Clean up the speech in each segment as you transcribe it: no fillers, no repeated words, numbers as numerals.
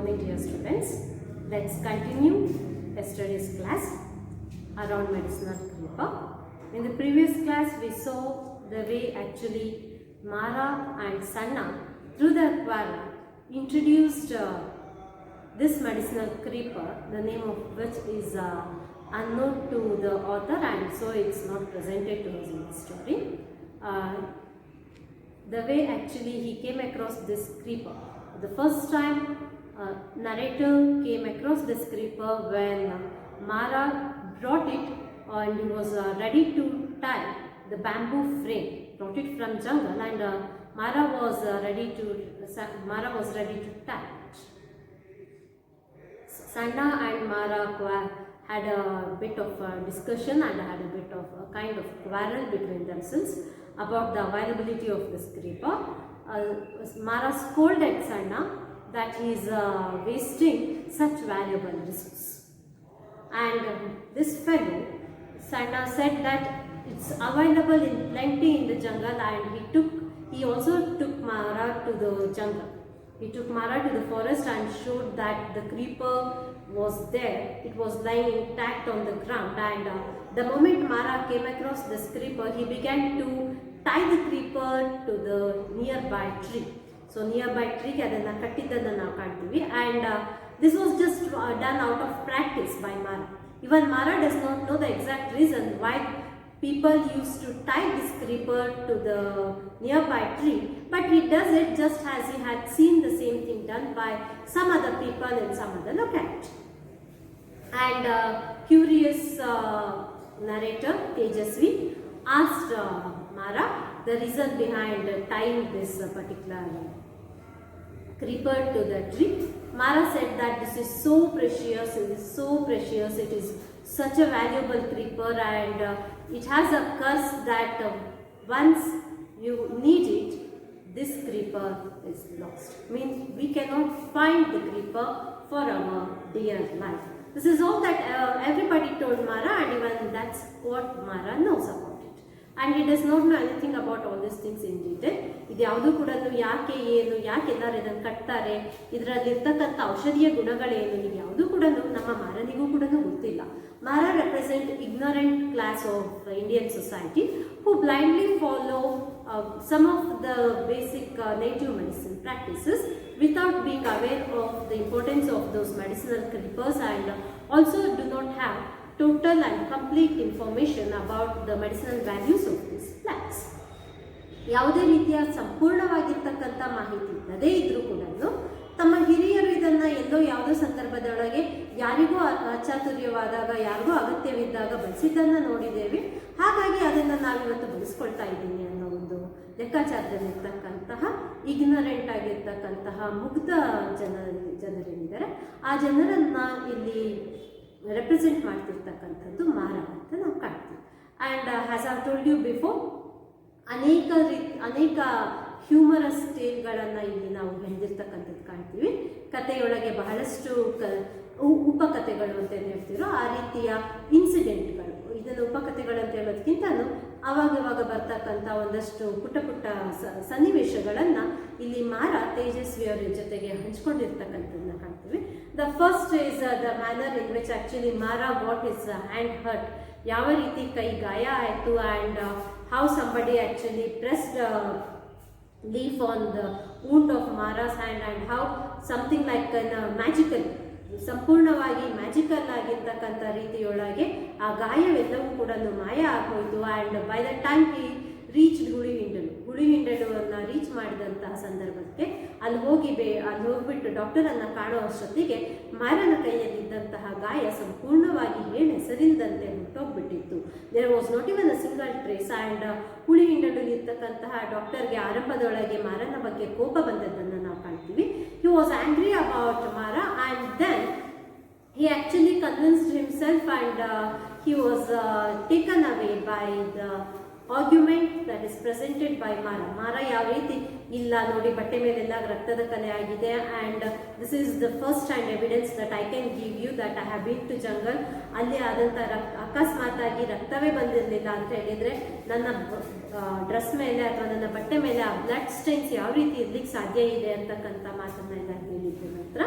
morning, dear students. Let's continue yesterday's class around medicinal creeper. In the previous class, we saw the way actually Mara and Sanna through the aquarium introduced this medicinal creeper, the name of which is unknown to the author, and so it's not presented to us in the story. The way actually he came across this creeper. The first time narrator came across this creeper when Mara brought it and he was ready to tie the bamboo frame, brought it from jungle, and Mara was ready to tie it. Sanna and Mara had a bit of discussion and had a bit of a kind of quarrel between themselves about the availability of this creeper. Mara scolded Sanna that he is wasting such valuable resource. And this fellow, Sanna, said that it's available in plenty in the jungle, and he also took Mara to the jungle. He took Mara to the forest and showed that the creeper was there. It was lying intact on the ground, and the moment Mara came across this creeper, he began to tie the creeper to the nearby tree. So nearby tree adanna kattidanna ನಾವು ಕಾಣ್ತೀವಿ, and this was just done out of practice by Mara. Even Mara does not know the exact reason why people used to tie this creeper to the nearby tree, but he does it just as he had seen the same thing done by some other people in some other locality. And curious narrator Tejasvi asked Mara the reason behind tying this particular creeper to the tree. Mara said that this is so precious, it is such a valuable creeper, and it has a curse that once you need it, this creeper is lost. Means we cannot find the creeper for our dear life. This is all that everybody told Mara, and even that's what Mara knows about it. And he does not know anything about all these things in detail. ಇದು ಯಾವುದು ಕೂಡ ಯಾಕೆ ಎಲ್ಲರೂ ಇದನ್ನು ಕಟ್ತಾರೆ, ಇದರಲ್ಲಿರ್ತಕ್ಕಂಥ ಔಷಧೀಯ ಗುಣಗಳೇನು, ಇದು ಯಾವುದು ಕೂಡ ನಮ್ಮ ಮಾರನಿಗೂ ಕೂಡ ಗೊತ್ತಿಲ್ಲ. Mara represent ignorant class of Indian society who blindly follow some of the basic native medicine practices without being aware of the importance of those medicinal creepers, and also do not have total and complete information about the medicinal values of these plants. ಯಾವುದೇ ರೀತಿಯ ಸಂಪೂರ್ಣವಾಗಿರ್ತಕ್ಕಂಥ ಮಾಹಿತಿ ಇಲ್ಲದೇ ಇದ್ರೂ ಕೂಡ ತಮ್ಮ ಹಿರಿಯರು ಇದನ್ನು ಎಲ್ಲೋ ಯಾವುದೋ ಸಂದರ್ಭದೊಳಗೆ ಯಾರಿಗೂ ಅಚಾತುರ್ಯವಾದಾಗ, ಯಾರಿಗೂ ಅಗತ್ಯವಿದ್ದಾಗ ಬಳಸಿದ್ದನ್ನು ನೋಡಿದ್ದೇವೆ. ಹಾಗಾಗಿ ಅದನ್ನು ನಾವಿವತ್ತು ಬಳಸ್ಕೊಳ್ತಾ ಇದ್ದೀನಿ ಅನ್ನೋ ಒಂದು ಲೆಕ್ಕಾಚಾರದಲ್ಲಿರ್ತಕ್ಕಂತಹ ಇಗ್ನರೆಂಟ್ ಆಗಿರ್ತಕ್ಕಂತಹ ಮುಗ್ಧ ಜನರೇನಿದ್ದಾರೆ, ಆ ಜನರನ್ನು ಇಲ್ಲಿ ರೆಪ್ರೆಸೆಂಟ್ ಮಾಡ್ತಿರ್ತಕ್ಕಂಥದ್ದು ಮಾರ ಅಂತ ನಾವು ಕಾಣ್ತೀವಿ. And has I told you before, ಅನೇಕ ಹ್ಯೂಮರಸ್ ಟೇಲ್ಗಳನ್ನು ಇಲ್ಲಿ ನಾವು ಹೊಂದಿರ್ತಕ್ಕಂಥದ್ದು ಕಾಣ್ತೀವಿ. ಕಥೆಯೊಳಗೆ ಬಹಳಷ್ಟು ಉಪಕಥೆಗಳು ಅಂತ ಏನು ಹೇಳ್ತೀರೋ ಆ ರೀತಿಯ ಇನ್ಸಿಡೆಂಟ್ಗಳು, ಇದನ್ನು ಉಪಕಥೆಗಳು ಅಂತ ಹೇಳೋದಕ್ಕಿಂತ ಆವಾಗ ಬರ್ತಕ್ಕಂಥ ಒಂದಷ್ಟು ಪುಟ್ಟ ಸನ್ನಿವೇಶಗಳನ್ನು ಇಲ್ಲಿ ಮಾರ ತೇಜಸ್ವಿಯವರ ಜೊತೆಗೆ ಹಂಚ್ಕೊಂಡಿರ್ತಕ್ಕಂಥದ್ದನ್ನ ಕಾಣ್ತೀವಿ. The first is the manner in which actually ಮಾರ ಗಾಟ್ ಹಿಸ್ ಹ್ಯಾಂಡ್ ಹರ್ಟ್, ಯಾವ ರೀತಿ ಕೈ ಗಾಯ ಆಯಿತು, and how somebody actually pressed leaf on the wound of Mara's hand, and how something like magical, ಸಂಪೂರ್ಣವಾಗಿ ಮ್ಯಾಜಿಕಲ್ ಆಗಿರ್ತಕ್ಕಂಥ ರೀತಿಯೊಳಗೆ ಆ ಗಾಯವೆಲ್ಲವೂ ಕೂಡ ಮಾಯ ಆಗೋಯ್ತು. And by the time he reach ಹುಳಿಹಿಂಡಲುವನ್ನು ರೀಚ್ ಮಾಡಿದಂತಹ ಸಂದರ್ಭಕ್ಕೆ ಅಲ್ಲಿ ಹೋಗ್ಬಿಟ್ಟು ಡಾಕ್ಟರನ್ನು ಕಾಣೋ ಅಷ್ಟೊತ್ತಿಗೆ ಮಾರನ ಕೈಯಲ್ಲಿದ್ದಂತಹ ಗಾಯ ಸಂಪೂರ್ಣವಾಗಿ ಹೆಸರಿಲ್ಲದಂತೆ ಹುಟ್ಟೋಗ್ಬಿಟ್ಟಿತ್ತು. There was not even a single trace. And ಹುಳಿಹಿಂಡಲಿರ್ತಕ್ಕಂತಹ ಡಾಕ್ಟರ್ಗೆ ಆರಂಭದೊಳಗೆ ಮಾರನ ಬಗ್ಗೆ ಕೋಪ ಬಂದದ್ದನ್ನು ನಾವು ಕಾಣ್ತೀವಿ. He was angry about Mara, and then he actually convinced himself, and he was taken away by the argument that is presented by ಮಾರ ಯಾವ ರೀತಿ ಇಲ್ಲ ನೋಡಿ ಬಟ್ಟೆ ಮೇಲೆಲ್ಲ ರಕ್ತದ ಕಲೆ ಆಗಿದೆ and this is the first hand evidence that I can give you that I have been to jungle. ಅಲ್ಲಿ ಆದಂಥ ಅಕಸ್ಮಾತಾಗಿ ರಕ್ತವೇ ಬಂದಿರಲಿಲ್ಲ ಅಂತ ಹೇಳಿದರೆ ನನ್ನ ಡ್ರೆಸ್ ಮೇಲೆ ಅಥವಾ ನನ್ನ ಬಟ್ಟೆ ಮೇಲೆ ಆ ಬ್ಲಡ್ ಸ್ಟೈನ್ಸ್ ಯಾವ ರೀತಿ ಇರ್ಲಿಕ್ಕೆ ಸಾಧ್ಯ ಇದೆ ಅಂತಕ್ಕಂಥ ಮಾತನ್ನೆಲ್ಲ ಹೇಳಿದ್ದ ನಂತರ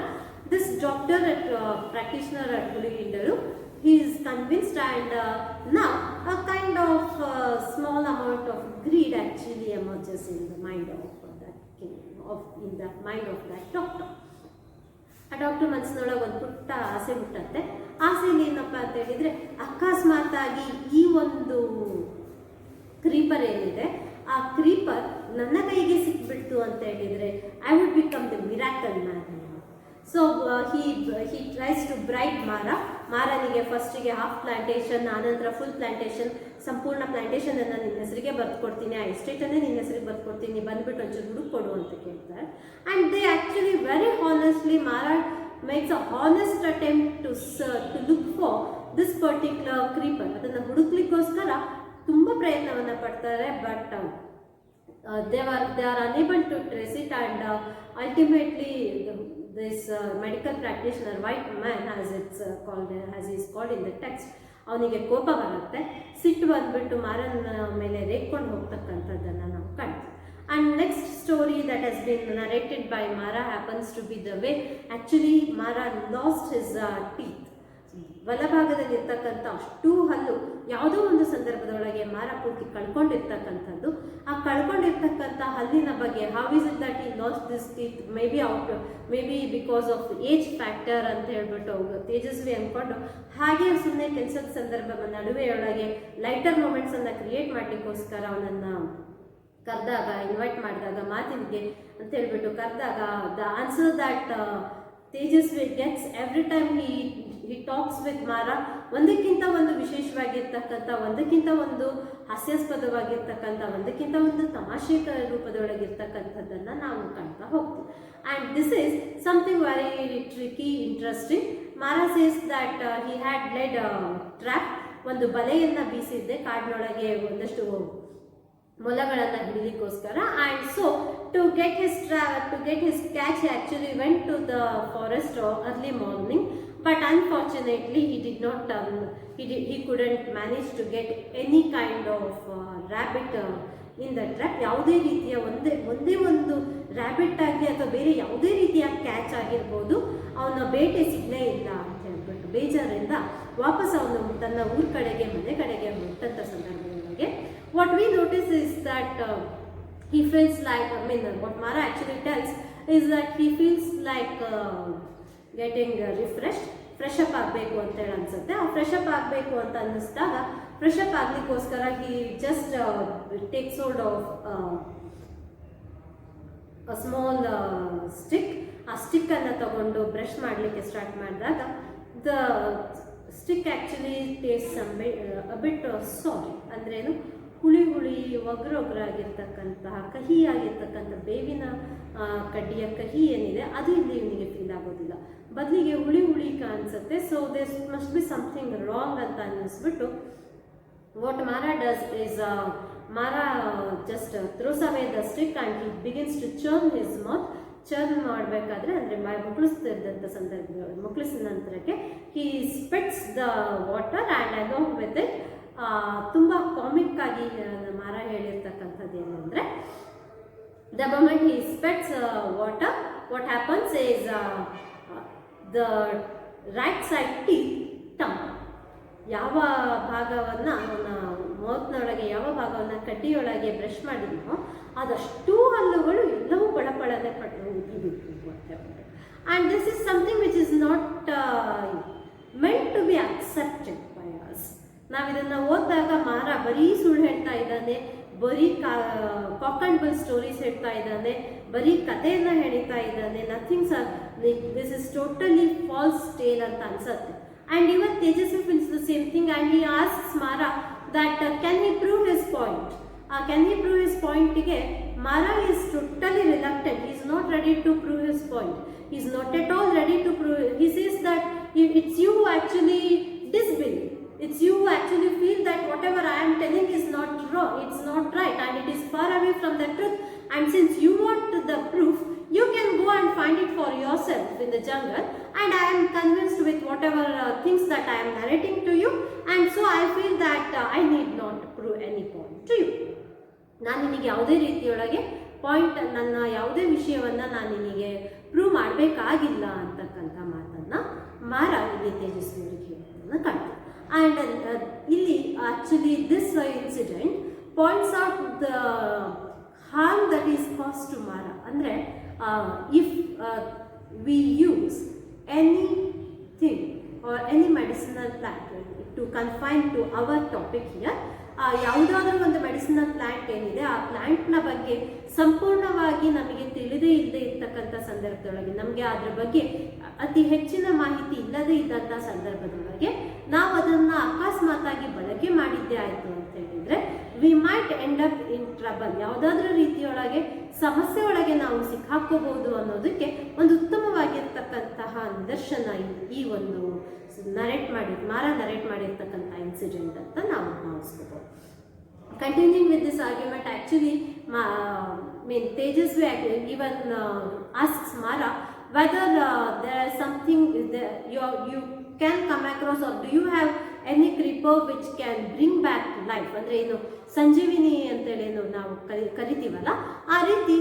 this doctor at practitioner at ಹುಲಿಗಿಂಡರು he is convinced and now a kind of small amount of greed actually emerges in the mind of that king, in the mind of that doctor. ಆ doctor ಮನಸ್ಸಿನೊಳಗೆ ಒಂದು ಪುಟ್ಟ ಆಸೆ ಹುಟ್ಟತ್ತೆ. ಆಸೆಯಲ್ಲಿ ಏನಪ್ಪ ಅಂತ ಹೇಳಿದರೆ ಅಕಸ್ಮಾತಾಗಿ ಈ ಒಂದು ಕ್ರೀಪರ್ ಏನಿದೆ ಆ ಕ್ರೀಪರ್ ನನ್ನ ಕೈಗೆ ಸಿಕ್ಬಿಡ್ತು ಅಂತ ಹೇಳಿದರೆ I would become the miracle man. So he tries to bribe ಮಾರನಿಗೆ ಫಸ್ಟಿಗೆ ಹಾಫ್ ಪ್ಲಾಂಟೇಶನ್ ಆನಂತರ ಫುಲ್ ಪ್ಲಾಂಟೇಶನ್ ಸಂಪೂರ್ಣ ಪ್ಲಾಂಟೇಶನನ್ನು ನಿನ್ನ ಹೆಸರಿಗೆ ಬರ್ಕೊಡ್ತೀನಿ, ಆ ಎಸ್ಟೇಟನ್ನೇ ನಿನ್ನ ಹೆಸರಿಗೆ ಬರ್ಕೊಡ್ತೀನಿ, ಬಂದುಬಿಟ್ಟು ಒಂಚೂರು ಹುಡುಕ್ ಕೊಡು ಅಂತ ಕೇಳ್ತಾರೆ. And they actually very honestly makes a honest attempt to look for this particular creeper. ಅದನ್ನು ಹುಡುಕ್ಲಿಕ್ಕೋಸ್ಕರ ತುಂಬ ಪ್ರಯತ್ನವನ್ನು ಪಡ್ತಾರೆ. But they are unable to trace it and ultimately this medical practitioner, white man as it's called, as is called in the text, ಅವನಿಗೆ ಕೋಪ ಬರುತ್ತೆ. ಸಿಟ್ಟು ಬಂದ್ಬಿಟ್ಟು ಮಾರನ ಮೇಲೆ ರೇಗ್ಕೊಂಡು ಹೋಗ್ತಕ್ಕಂಥದ್ದನ್ನು ನಾವು ಕಾಣ್ತೀವಿ. And next story that has been narrated by Mara happens to be the way actually Mara lost his teeth. ಬಲಭಾಗದಲ್ಲಿ ಇರ್ತಕ್ಕಂಥ ಅಷ್ಟು ಹಲ್ಲು ಯಾವುದೋ ಒಂದು ಸಂದರ್ಭದೊಳಗೆ ಮಾರ ಪೂರ್ತಿ ಕಳ್ಕೊಂಡಿರ್ತಕ್ಕಂಥದ್ದು. ಆ ಕಳ್ಕೊಂಡಿರ್ತಕ್ಕಂಥ ಹಲ್ಲಿನ ಬಗ್ಗೆ ಹೌ ಇಸ್ ಇಟ್ ದಟ್ ಈ last this teeth, may be because of age factor ಅಂತ ಹೇಳ್ಬಿಟ್ಟು ತೇಜಸ್ವಿ ಅಂದ್ಕೊಂಡು ಹಾಗೆ ಸುಮ್ಮನೆ ಕೆಲಸದ ಸಂದರ್ಭ ನಡುವೆಯೊಳಗೆ ಲೈಟರ್ ಮೂಮೆಂಟ್ಸನ್ನು ಕ್ರಿಯೇಟ್ ಮಾಡಲಿಕ್ಕೋಸ್ಕರ ಅವನನ್ನು ಕರೆದಾಗ, ಇನ್ವೈಟ್ ಮಾಡಿದಾಗ ಮಾತಿಗೆ ಅಂತ ಹೇಳ್ಬಿಟ್ಟು ಕರೆದಾಗ the answer that Tejaswi gets every time he talks with Mara ಒಂದಕ್ಕಿಂತ ಒಂದು ವಿಶೇಷವಾಗಿರ್ತಕ್ಕಂಥ, ಒಂದಕ್ಕಿಂತ ಒಂದು ಹಾಸ್ಯಾಸ್ಪದವಾಗಿರ್ತಕ್ಕಂಥ, ಒಂದಕ್ಕಿಂತ ಒಂದು ತಮಾಷೆ ರೂಪದೊಳಗಿರ್ತಕ್ಕಂಥದ್ದನ್ನು ನಾವು ಕಾಣ್ತಾ ಹೋಗ್ತೀವಿ. And this is something very tricky interesting. Mara says that he had led trap, ಒಂದು ಬಲೆಯನ್ನು ಬೀಸಿದ್ದೆ ಕಾಡಿನೊಳಗೆ ಒಂದಷ್ಟು ಮೊಲಗಳನ್ನು ಹಿಡಿಲಿಕ್ಕೋಸ್ಕರ. And so to get his catch he actually went to the forest early morning. But unfortunately, he couldn't manage to get any kind of rabbit in the trap. ಯಾವುದೇ ರೀತಿಯ ಒಂದೇ ಒಂದು ರ್ಯಾಬಿಟ್ ಆಗಲಿ ಅಥವಾ ಬೇರೆ ಯಾವುದೇ ರೀತಿಯ ಕ್ಯಾಚ್ ಆಗಿರ್ಬೋದು ಅವನ ಬೇಟೆ ಸಿಗಲೇ ಇಲ್ಲ ಅಂತ ಹೇಳ್ಬಿಟ್ಟು ಬೇಜಾರಿಂದ ವಾಪಸ್ ಅವನು ತನ್ನ ಊರ ಕಡೆಗೆ, ಮನೆ ಕಡೆಗೆ ಹೊರಟಂಥ ಸಂದರ್ಭದೊಳಗೆ what V notice is that he feels like, what Mara actually tells is that he feels like getting fresh up ಆಗಬೇಕು ಅಂತೇಳಿ ಅನಿಸುತ್ತೆ. ಆ ಫ್ರೆಶ್ ಅಪ್ ಆಗಬೇಕು ಅಂತ ಅನ್ನಿಸಿದಾಗ ಫ್ರೆಶ್ ಅಪ್ ಆಗಲಿಕ್ಕೋಸ್ಕರ he just takes hold of a small stick. ಆ ಸ್ಟಿಕ್ಕನ್ನು ತಗೊಂಡು ಬ್ರಷ್ ಮಾಡಲಿಕ್ಕೆ ಸ್ಟಾರ್ಟ್ ಮಾಡಿದಾಗ the stick actually taste a bit sour, ಅಂದ್ರೇನು ಹುಳಿ ಒಗ್ರಾಗಿರ್ತಕ್ಕಂತಹ ಕಹಿಯಾಗಿರ್ತಕ್ಕಂಥ ಬೇವಿನ ಕಡ್ಡಿಯ ಕಹಿ ಏನಿದೆ ಅದು ಇಲ್ಲಿ ಇವನಿಗೆ ಫೀಲ್ ಆಗೋದಿಲ್ಲ, ಬದಲಿಗೆ ಹುಳಿ ಕಾಣಿಸುತ್ತೆ. So this must be something wrong ಅಂತ ಅನ್ನಿಸ್ಬಿಟ್ಟು what Mara does is Mara just throws away the stick and he begins to churn his mouth. Churn ಮಾಡಬೇಕಾದ್ರೆ ಅಂದರೆ ಮುಕ್ಕಳಿಸ್ತಿದ್ದಂಥ ಸಂದರ್ಭ ಮುಕ್ಕಳಿಸಿದ ನಂತರಕ್ಕೆ he spits the water and along with it ತುಂಬ ಕಾಮಿಕ್ ಆಗಿ ಮಾರ ಹೇಳಿರ್ತಕ್ಕಂಥದ್ದು ಏನಂದರೆ the moment he spits water what happens is the right side teeth tum. ಯಾವ ಭಾಗವನ್ನು ಅವನ ಮೌತ್ನೊಳಗೆ ಯಾವ ಭಾಗವನ್ನು ಕಡ್ಡಿಯೊಳಗೆ ಬ್ರಷ್ ಮಾಡಿದ್ನೋ ಅದಷ್ಟು ಹಲ್ಲುಗಳು ಎಲ್ಲವೂ ಬಳಪಳನೆ ಪಟ್ಟು ಉಗಿಬಿಟ್ಟು ಅಂತ ಹೇಳ್ಬಿಟ್ಟು. And this is something which is not meant to be accepted by us. ನಾವು ಇದನ್ನು ಓದಿದಾಗ ಮಾರ ಬರೀ ಸುಳ್ಳು ಹೇಳ್ತಾ ಇದ್ದಾನೆ, ಬರೀ ಕಾಕ್ ಆ್ಯಂಡ್ ಬಲ್ ಸ್ಟೋರೀಸ್ ಹೇಳ್ತಾ ಇದ್ದಾನೆ, ಬರೀ ಕಥೆಯನ್ನು ಹೇಳ್ತಾ ಇದ್ದಾನೆ, nothings are this is totally false tale ಅಂತ ಅನ್ಸುತ್ತೆ. And even Tejasvi feels the same thing and he asks Mara that can he prove his point. Can he prove his ಪಾಯಿಂಟಿಗೆ Mara is totally reluctant. He is not ready to prove his point. He is not at all ready to prove. He says that it's you who actually disbelieve. It's you actually feel that whatever I am telling is not wrong, it's not right, and it is far away from the truth. And since you want the proof, you can go and find it for yourself in the jungle. And I am convinced with whatever things that I am narrating to you, and so I feel that I need not prove any point to you. ನಾನು ನಿನಗೆ ಯಾವುದೇ ರೀತಿಯೊಳಗೆ point, ನನ್ನ ಯಾವುದೇ ವಿಷಯವನ್ನು ನಾನು ನಿನಗೆ prove ಮಾಡಬೇಕಾಗಿಲ್ಲ ಅಂತಕ್ಕಂಥ ಮಾತನ್ನು ಮಾರ ಇಲ್ಲಿ ತೇಜಸ್ವಿಯವರಿಗೆ ಹೇಳೋದನ್ನು ಕಾಣ್ತೀವಿ. ಆ್ಯಂಡ್ ಇಲ್ಲಿ actually this incident points out the harm that is cost to Mara. ಅಂದರೆ if we use anything or any medicinal plant to confine to our topic here, ಯಾವುದಾದ್ರೂ ಒಂದು ಮೆಡಿಸಿನಲ್ ಪ್ಲ್ಯಾಂಟ್ ಏನಿದೆ ಆ ಪ್ಲ್ಯಾಂಟ್ನ ಬಗ್ಗೆ ಸಂಪೂರ್ಣವಾಗಿ ನಮಗೆ ತಿಳಿದೇ ಇಲ್ಲದೆ ಇರ್ತಕ್ಕಂಥ ಸಂದರ್ಭದೊಳಗೆ, ನಮಗೆ ಅದರ ಬಗ್ಗೆ ಅತಿ ಹೆಚ್ಚಿನ ಮಾಹಿತಿ ಇಲ್ಲದೇ ಇದ್ದಂಥ ಸಂದರ್ಭದೊಳಗೆ ನಾವು ಅದನ್ನು ಅಕಸ್ಮಾತಾಗಿ ಬಳಕೆ ಮಾಡಿದ್ದೇ ಆಯಿತು ಅಂತ ಹೇಳಿದರೆ we might end up in trouble, ಯಾವುದಾದ್ರೂ ರೀತಿಯೊಳಗೆ ಸಮಸ್ಯೆ ಒಳಗೆ ನಾವು ಸಿಕ್ಕಾಕೋಬಹುದು ಅನ್ನೋದಕ್ಕೆ ಒಂದು ಉತ್ತಮವಾಗಿರ್ತಕ್ಕಂತಹ ನಿದರ್ಶನ ಈ ಒಂದು ಮಾರ ನರೇಟ್ ಮಾಡಿರ್ತಕ್ಕಂಥ ಇನ್ಸಿಡೆಂಟ್ ಅಂತ ನಾವು ಭಾವಿಸ್ಕೋಬಹುದು. Continuing with this argument, actually, Tejasvi even asks Mara whether there is something you can come across, or do you have any creeper which can bring back life. ಅಂದರೆ ಏನು ಸಂಜೀವಿನಿ ಅಂತೇಳಿ ನಾವು ಕರಿತೀವಲ್ಲ, ಆ ರೀತಿ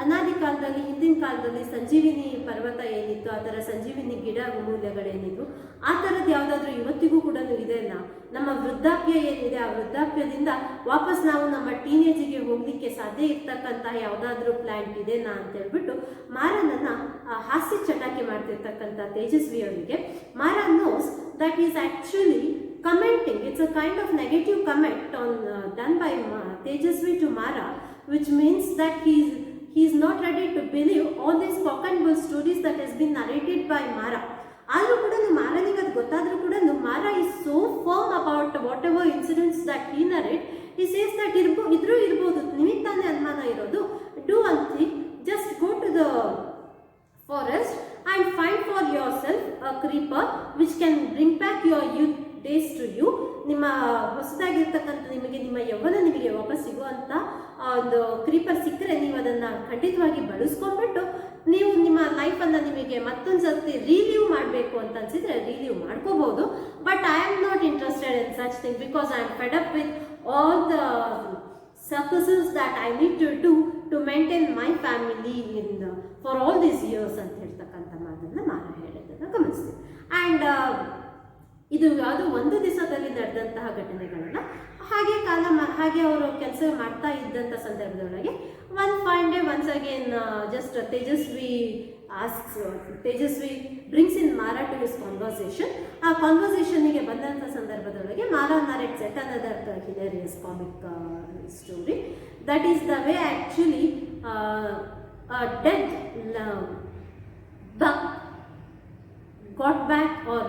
ಅನಾದಿ ಕಾಲದಲ್ಲಿ, ಹಿಂದಿನ ಕಾಲದಲ್ಲಿ ಸಂಜೀವಿನಿ ಪರ್ವತ ಏನಿತ್ತು, ಆ ಥರ ಸಂಜೀವಿನಿ ಗಿಡ ಮೂಲೆಗಳೇನಿತ್ತು, ಆ ಥರದ್ದು ಯಾವುದಾದ್ರೂ ಇವತ್ತಿಗೂ ಕೂಡ ಇದೆನಾ? ನಮ್ಮ ವೃದ್ಧಾಪ್ಯ ಏನಿದೆ, ಆ ವೃದ್ಧಾಪ್ಯದಿಂದ ವಾಪಸ್ ನಾವು ನಮ್ಮ ಟೀನೇಜಿಗೆ ಹೋಗಲಿಕ್ಕೆ ಸಾಧ್ಯ ಇರ್ತಕ್ಕಂತಹ ಯಾವುದಾದ್ರೂ ಪ್ಲ್ಯಾಂಟ್ ಇದೆನಾ ಅಂತ ಹೇಳ್ಬಿಟ್ಟು ಮಾರನನ್ನು ಹಾಸ್ಯ ಚಟಾಕಿ ಮಾಡ್ತಿರ್ತಕ್ಕಂಥ ತೇಜಸ್ವಿ ಅವರಿಗೆ ಮಾರ nose that is actually commenting. It's a kind of negative comment on done by Tejasvi to Mara, which means that he is not ready to believe all these cock and bull stories that has been narrated by Mara. ಆದರೂ ಕೂಡ ಮಾರನಿಗೆ ಅದು ಗೊತ್ತಾದರೂ ಕೂಡ ಮಾರ is so firm about whatever incidents that he narrate. He says that ಇದ್ರೂ ಇರ್ಬೋದು, ನಿಮಗೆ ತಾನೇ ಅನುಮಾನ ಇರೋದು, do one thing, just go to the forest and find for yourself a creeper which can bring back your youth days to you. ನಿಮ್ಮ ಹೊಸದಾಗಿರ್ತಕ್ಕಂಥ ನಿಮಗೆ ನಿಮ್ಮ ಯೌವನ ನಿಮಗೆ ವಾಪಸ್ ಸಿಗುವಂಥ ಒಂದು ಕ್ರೀಪರ್ ಸಿಕ್ಕರೆ ನೀವು ಅದನ್ನು ಖಂಡಿತವಾಗಿ ಬಳಸ್ಕೊಂಡ್ಬಿಟ್ಟು ನೀವು ನಿಮ್ಮ ಲೈಫನ್ನು ನಿಮಗೆ ಮತ್ತೊಂದು ಸರ್ತಿ ರೀಲೀವ್ ಮಾಡಬೇಕು ಅಂತ ಅನಿಸಿದರೆ ರೀಲೀವ್ ಮಾಡ್ಕೋಬೋದು. But I am not interested in such thing because I am Fed up with all the circumstances that I need to do to maintain my family for all these years ಅಂತ ಹೇಳ್ತಕ್ಕಂಥ ಮಾತನ್ನು ಮಾರ ಹೇಳಿದ್ದನ್ನು ಗಮನಿಸ್ತೀವಿ. ಆ್ಯಂಡ್ ಇದು ಯಾವುದೋ ಒಂದು ದಿವಸದಲ್ಲಿ ನಡೆದಂತಹ ಘಟನೆಗಳನ್ನ ಹಾಗೆ ಅವರು ಕೆಲಸ ಮಾಡ್ತಾ ಇದ್ದಂಥ ಸಂದರ್ಭದೊಳಗೆ one fine day once again just Tejaswi brings in Mara to his conversation. ಆ ಕಾನ್ವರ್ಸೇಷನ್ಗೆ ಬಂದಂಥ ಸಂದರ್ಭದೊಳಗೆ Mara narrates at another hilarious comic story. That is the way actually a dead buck got back or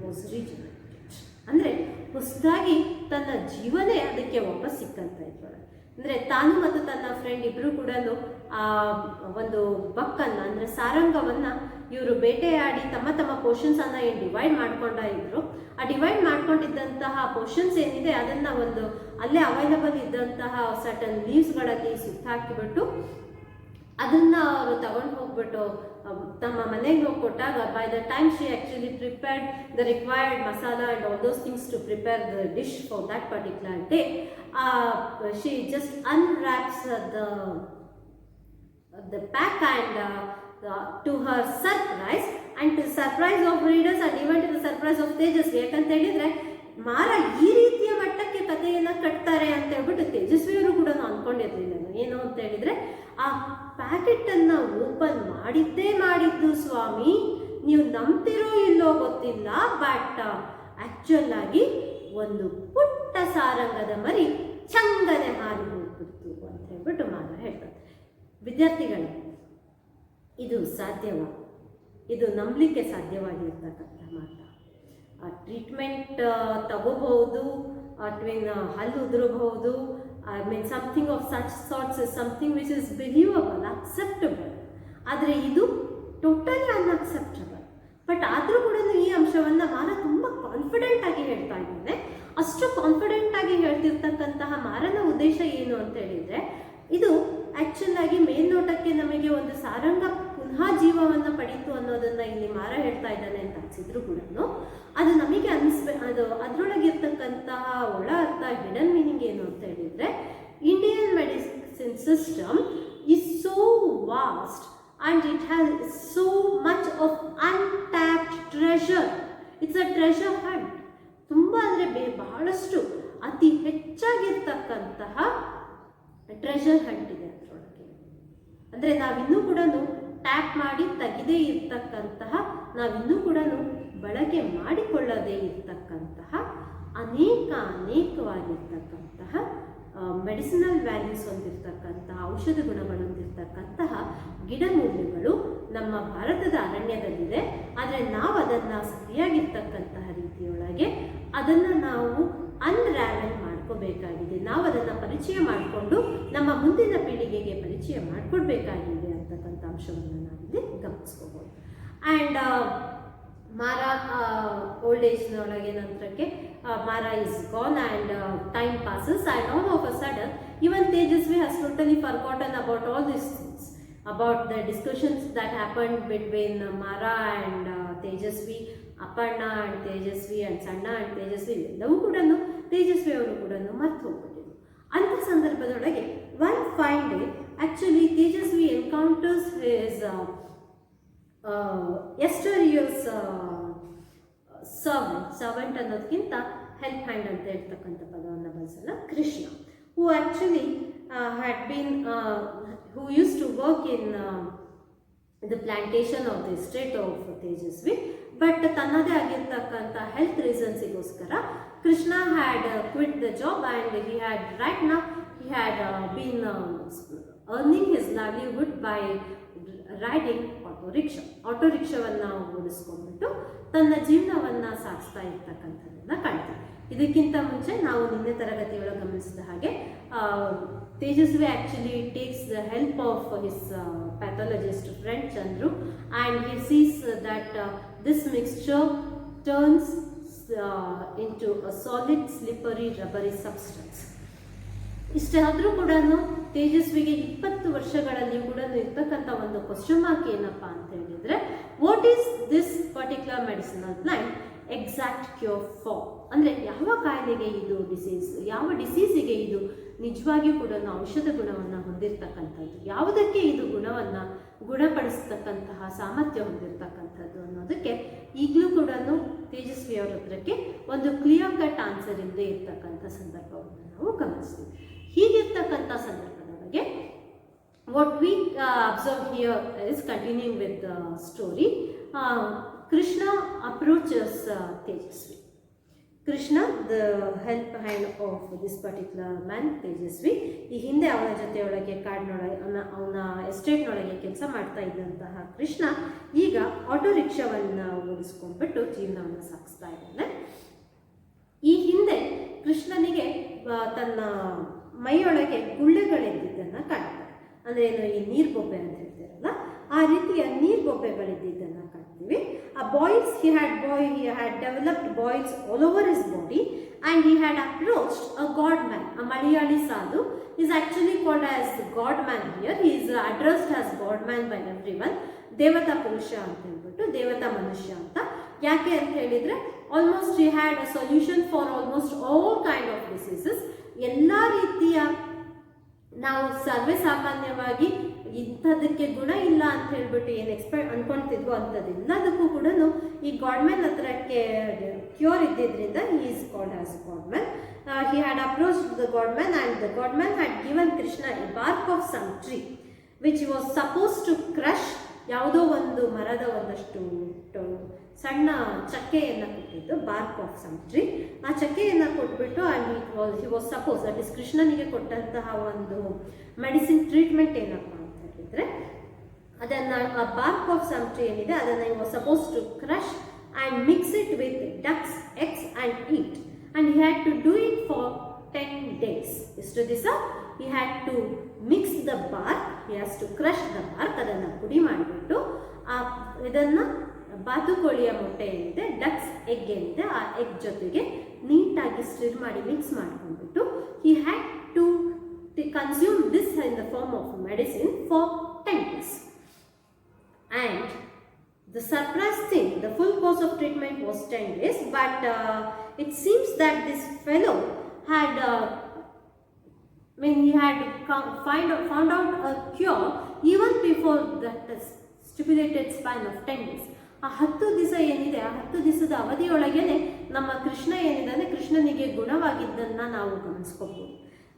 was regenerated. ಅಂದರೆ ಹೊಸದಾಗಿ ತನ್ನ ಜೀವನೇ ಅದಕ್ಕೆ ವಾಪಸ್ ಸಿಕ್ಕಂತ ಇದ್ದಾಳೆ. ಅಂದರೆ ತಾನು ಮತ್ತು ತನ್ನ ಫ್ರೆಂಡ್ ಇಬ್ಬರು ಕೂಡ ಒಂದು ಬಕ್ಕನ್ನು ಅಂದರೆ ಸಾರಂಗವನ್ನು ಇವರು ಬೇಟೆಯಾಡಿ ತಮ್ಮ ಪೋರ್ಷನ್ಸನ್ನು ಏನು ಡಿವೈಡ್ ಮಾಡ್ಕೊಂಡ ಇದ್ರು. ಆ ಡಿವೈಡ್ ಮಾಡ್ಕೊಂಡಿದ್ದಂತಹ ಪೋರ್ಷನ್ಸ್ ಏನಿದೆ ಅದನ್ನು ಒಂದು ಅಲ್ಲೇ ಅವೈಲಬಲ್ ಇದ್ದಂತಹ ಸರ್ಟನ್ ಲೀವ್ಸ್ಗಳಲ್ಲಿ ಸುತ್ತಾಕಿಬಿಟ್ಟು ಅದನ್ನು ಅವರು ತಗೊಂಡು ಹೋಗ್ಬಿಟ್ಟು ತಮ್ಮ ಮನೆಗೆ ಹೋಗಿ ಕೊಟ್ಟಾಗ by the time she actually prepared the required masala and all those things to prepare the dish for that particular day, she just unwraps the pack and to her surprise and to the surprise of readers and even to the surprise of Tejaswi, ಯಾಕಂತ ಹೇಳಿದ್ರೆ ಮಾರ ಈ ರೀತಿಯ ಮಟ್ಟಕ್ಕೆ ಕಥೆಯನ್ನು ಕಟ್ತಾರೆ ಅಂತ ಹೇಳ್ಬಿಟ್ಟು ತೇಜಸ್ವಿಯವರು ಕೂಡ ಅಂದ್ಕೊಂಡಿರ್ಲಿಲ್ಲ. ಏನು ಅಂತ ಹೇಳಿದ್ರೆ ಆ ಪ್ಯಾಕೆಟನ್ನು ಓಪನ್ ಮಾಡಿದ್ದು ಸ್ವಾಮಿ, ನೀವು ನಂಬ್ತಿರೋ ಇಲ್ಲೋ ಗೊತ್ತಿಲ್ಲ, ಬಟ್ ಆ್ಯಕ್ಚುಲ್ ಆಗಿ ಒಂದು ಪುಟ್ಟ ಸಾರಂಗದ ಮರಿ ಚಂಗನೆ ಹಾರಿ ಹೋಗ್ಬಿಡ್ತು ಅಂತ ಹೇಳ್ಬಿಟ್ಟು ಮಾರ ಹೇಳ್ತಾರೆ. ವಿದ್ಯಾರ್ಥಿಗಳೇ, ಇದು ಸಾಧ್ಯವ? ಇದು ನಂಬಲಿಕ್ಕೆ ಸಾಧ್ಯವಾಗಿರ್ತಕ್ಕಂಥ ಮಾತ. ಟ್ರೀಟ್ಮೆಂಟ್ ತಗೋಬಹುದು, ಹಲ್ಲು ಉದುರಬಹುದು. I mean something of such sorts is something which is believable, acceptable. ಆದರೆ ಇದು ಟೋಟಲಿ ಅನ್ಅಕ್ಸೆಪ್ಟಬಲ್. ಬಟ್ ಆದರೂ ಕೂಡ ಈ ಅಂಶವನ್ನು ಮಾರ ತುಂಬ ಕಾನ್ಫಿಡೆಂಟ್ ಆಗಿ ಹೇಳ್ತಾ ಇದ್ದಾನೆ. ಅಷ್ಟು ಕಾನ್ಫಿಡೆಂಟ್ ಆಗಿ ಹೇಳ್ತಿರ್ತಕ್ಕಂತಹ ಮಾರನ ಉದ್ದೇಶ ಏನು ಅಂತ ಹೇಳಿದರೆ, ಇದು ಆ್ಯಕ್ಚುಲ್ ಆಗಿ ಮೇಲ್ನೋಟಕ್ಕೆ ನಮಗೆ ಒಂದು ಸಾರಂಗ ಪುನಃ ಜೀವವನ್ನು ಪಡೀತು ಅನ್ನೋದನ್ನು ಇಲ್ಲಿ ಮಾರ ಹೇಳ್ತಾ ಇದ್ದಾನೆ ಅಂತ ಅನಿಸಿದ್ರು ಕೂಡ ಅದು ನಮಗೆ ಅದು ಅದರೊಳಗಿರ್ತಕ್ಕಂತಹ ಒಳ ಅರ್ಥ, ಹಿಡನ್ ಮೀನಿಂಗ್ ಏನು ಅಂತ ಹೇಳಿದರೆ, Indian medicine system is so vast and it has so much of untapped treasure. It's a treasure hunt. ತುಂಬ ಅಂದರೆ ಬಹಳಷ್ಟು ಅತಿ ಹೆಚ್ಚಾಗಿರ್ತಕ್ಕಂತಹ ಟ್ರೆಷರ್ ಹಂಟ್ ಇದೆ ಅದರೊಳಗೆ. ಅಂದರೆ ನಾವಿನ್ನೂ ಕೂಡ ಟ್ಯಾಪ್ ಮಾಡಿ ತೆಗೆದೇ ಇರ್ತಕ್ಕಂತಹ, ನಾವಿನ್ನೂ ಕೂಡ ಬಳಕೆ ಮಾಡಿಕೊಳ್ಳದೇ ಇರ್ತಕ್ಕಂತಹ ಅನೇಕವಾಗಿರ್ತಕ್ಕಂತಹ ಮೆಡಿಸಿನಲ್ ವ್ಯಾಲ್ಯೂಸ್ ಹೊಂದಿರತಕ್ಕಂತಹ, ಔಷಧ ಗುಣಗಳು ಹೊಂದಿರತಕ್ಕಂತಹ ಗಿಡಮೂಲಿಕೆಗಳು ನಮ್ಮ ಭಾರತದ ಅರಣ್ಯದಲ್ಲಿದೆ. ಆದರೆ ನಾವು ಅದನ್ನು ಸರಿಯಾಗಿರ್ತಕ್ಕಂತಹ ರೀತಿಯೊಳಗೆ ಅದನ್ನು ನಾವು ಅನ್ರಾವೆಲ್ ಮಾಡ್ಕೋಬೇಕಾಗಿದೆ. ನಾವು ಅದನ್ನು ಪರಿಚಯ ಮಾಡಿಕೊಂಡು ನಮ್ಮ ಮುಂದಿನ ಪೀಳಿಗೆಗೆ ಪರಿಚಯ ಮಾಡಿಕೊಡ್ಬೇಕಾಗಿದೆ ಅಂತಕ್ಕಂಥ ಅಂಶವನ್ನು ನಾವಿಲ್ಲಿ ಗಮನಿಸ್ಕೋಬೋದು. ಆ್ಯಂಡ್ ಮಾರ ಓಲ್ಡ್ ಏಜ್ನೊಳಗೆ ನಂತರಕ್ಕೆ Mara is gone and time passes and all of a sudden even Tejaswi has totally forgotten about all this things, about the discussions that happened between Mara and Tejasvi, Aparna and Tejasvi and Sanna and Tejasvi ಎಲ್ಲವೂ ಕೂಡ ತೇಜಸ್ವಿ ಅವರು ಕೂಡ ಮರ್ತು ಹೋಗ್ಬಿಟ್ಟಿದ್ರು. ಅಂಥ ಸಂದರ್ಭದೊಳಗೆ one fine day actually Tejasvi encounters his mysterious servant ಅನ್ನೋದಕ್ಕಿಂತ help hand ಅಂತ ಹೇಳ್ತಕ್ಕಂಥ ಪದವನ್ನು ಬಳಸಲ್ಲ, Krishna, who actually had been who used to work in the plantation of the estate of Tejasvi, but ತನ್ನದೇ ಆಗಿರ್ತಕ್ಕಂಥ ಹೆಲ್ತ್ ರೀಸನ್ಸಿಗೋಸ್ಕರ Krishna had quit the job and he had been earning his livelihood by riding auto ರಿಕ್ಷಾವನ್ನು ಓಡಿಸ್ಕೊಂಡ್ಬಿಟ್ಟು ತನ್ನ ಜೀವನವನ್ನು ಸಾಗಿಸ್ತಾ ಇರ್ತಕ್ಕಂಥದ್ದನ್ನು ಕಾಣ್ತೀವಿ. ಇದಕ್ಕಿಂತ ಮುಂಚೆ ನಾವು ನಿನ್ನೆ ತರಗತಿಯೊಳಗೆ ಗಮನಿಸಿದ ಹಾಗೆ Tejasvi actually takes the help of his pathologist friend Chandru and he sees that this mixture turns into a solid slippery rubbery substance. ಇಷ್ಟಾದರೂ ಕೂಡ ತೇಜಸ್ವಿಗೆ 20 ವರ್ಷಗಳಲ್ಲಿ ಕೂಡ ಇರ್ತಕ್ಕಂಥ ಒಂದು ಕ್ವಶನ್ ಮಾರ್ಕ್ ಏನಪ್ಪ ಅಂತ ಹೇಳಿದರೆ, what is this particular medicinal plant exact cure for? ಅಂದರೆ ಯಾವ ಕಾಯಿಲೆಗೆ ಇದು ಡಿಸೀಸ್, ಯಾವ ಡಿಸೀಸಿಗೆ ಇದು ನಿಜವಾಗಿಯೂ ಕೂಡ ಔಷಧ ಗುಣವನ್ನು ಹೊಂದಿರತಕ್ಕಂಥದ್ದು, ಯಾವುದಕ್ಕೆ ಇದು ಗುಣವನ್ನು ಗುಣಪಡಿಸ್ತಕ್ಕಂತಹ ಸಾಮರ್ಥ್ಯ ಹೊಂದಿರತಕ್ಕಂಥದ್ದು ಅನ್ನೋದಕ್ಕೆ ಈಗಲೂ ಕೂಡ ತೇಜಸ್ವಿ ಅವರ ಹತ್ರಕ್ಕೆ ಒಂದು ಕ್ಲಿಯರ್ ಕಟ್ ಆನ್ಸರ್ ಇಲ್ಲದೆ ಇರ್ತಕ್ಕಂಥ ಸಂದರ್ಭವನ್ನು ನಾವು ಗಮನಿಸ್ತೀವಿ. ಹೀಗಿರ್ತಕ್ಕಂಥ ಸಂದರ್ಭದೊಳಗೆ what we observe here is continuing with the story. Krishna approaches Tejaswi. Krishna the help hand of this particular man Tejaswi, ಈ ಹಿಂದೆ ಅವನ ಜೊತೆಯೊಳಗೆ ಕಾಡಿನೊಳಗೆ ಅವನ ಎಸ್ಟೇಟ್ನೊಳಗೆ ಕೆಲಸ ಮಾಡ್ತಾ ಇದ್ದಂತಹ ಕೃಷ್ಣ ಈಗ ಆಟೋ ರಿಕ್ಷಾವನ್ನು ಓಡಿಸ್ಕೊಂಡ್ಬಿಟ್ಟು ಜೀವನವನ್ನು ಸಾಗಿಸ್ತಾ ಇದ್ದಾನೆ. ಈ ಹಿಂದೆ ಕೃಷ್ಣನಿಗೆ ತನ್ನ ಮೈಯೊಳಗೆ ಗುಳ್ಳೆಗಳಿದ್ದಿದ್ದನ್ನು ಕಾಣ್ತಾರೆ. ಅಂದರೆ ಏನು, ಈ ನೀರ್ಬೊಬ್ಬೆ ಅಂತ ಹೇಳ್ತಾರಲ್ಲ, ಆ ರೀತಿಯ ನೀರ್ಬೊಬ್ಬೆಗಳಿದ್ದಿದ್ದನ್ನು ಕಾಣ್ತೀವಿ. ಆ boys he had developed boils all over his body and he had approached a god man. A Malayali sadhu is actually called as god man here. He is addressed as god man by everyone. ದೇವತಾ ಪುರುಷ ಅಂತ ಹೇಳ್ಬಿಟ್ಟು, ದೇವತಾ ಮನುಷ್ಯ ಅಂತ. ಯಾಕೆ ಅಂತ ಹೇಳಿದರೆ, almost he had a solution for almost all kind of diseases. ಎಲ್ಲ ರೀತಿಯ ನಾವು ಸರ್ವೇ ಸಾಮಾನ್ಯವಾಗಿ ಇಂಥದಕ್ಕೆ ಗುಣ ಇಲ್ಲ ಅಂತ ಹೇಳ್ಬಿಟ್ಟು ಏನು ಅನ್ಕೊಳ್ತಿದ್ವೋ ಅಂಥದ್ದೆಲ್ಲದಕ್ಕೂ ಕೂಡ ಈ ಗಾಡ್ಮ್ಯಾನ್ ಹತ್ರಕ್ಕೆ ಕ್ಯೂರ್ ಇದ್ದಿದ್ದರಿಂದ he is called as godman. He had approached the godman and the godman had given Krishna a bark of some tree which was suppose to crush. ಯಾವುದೋ ಒಂದು ಮರದ ಒಂದಷ್ಟು ಸಣ್ಣ ಚಕ್ಕೆಯನ್ನು ಕೊಟ್ಟಿದ್ದು, ಬಾರ್ಕ್ ಆಫ್ ಸಮ್ ಟ್ರೀ. ಆ ಚಕ್ಕೆಯನ್ನು ಕೊಟ್ಬಿಟ್ಟು and he was suppose, that is ಕೃಷ್ಣನಿಗೆ ಕೊಟ್ಟಂತಹ ಒಂದು ಮೆಡಿಸಿನ್ ಟ್ರೀಟ್ಮೆಂಟ್ ಏನಪ್ಪ ಅಂತ ಹೇಳಿದರೆ, ಅದನ್ನು ಆ ಬಾರ್ಕ್ ಆಫ್ ಸಮ್ ಟ್ರೀ ಏನಿದೆ ಅದನ್ನು he was suppose to crush and mix it with ducks eggs and eat. And he had to do it for 10 days. ಎಷ್ಟು ದಿವಸ? he had to mix the bark, he has to crush the bark, ಅದನ್ನು ಪುಡಿ ಮಾಡಿಬಿಟ್ಟು ಇದನ್ನು ಬಾತುಕೋಳಿಯ ಮೊಟ್ಟೆ ಏನಿದೆ, ducks egg ಏನಿದೆ, ಆ ಎಗ್ ಜೊತೆಗೆ ನೀಟಾಗಿ ಸ್ಟಿರ್ ಮಾಡಿ ಮಿಕ್ಸ್ ಮಾಡ್ಕೊಂಡ್ಬಿಟ್ಟು he had to consume this in the form of medicine for 10 days. And the surprise thing, the full course of treatment was 10 days, but it seems that this fellow had he had found out a cure even before that stipulated span of 10 days. ಆ 10 ದಿವಸ ಏನಿದೆ, ಆ 10 ದಿವಸದ ಅವಧಿಯೊಳಗೇನೆ ನಮ್ಮ ಕೃಷ್ಣ ಏನಿದೆ, ಕೃಷ್ಣನಿಗೆ ಗುಣವಾಗಿದ್ದನ್ನು ನಾವು ಗಮನಿಸ್ಕೋಬಹುದು.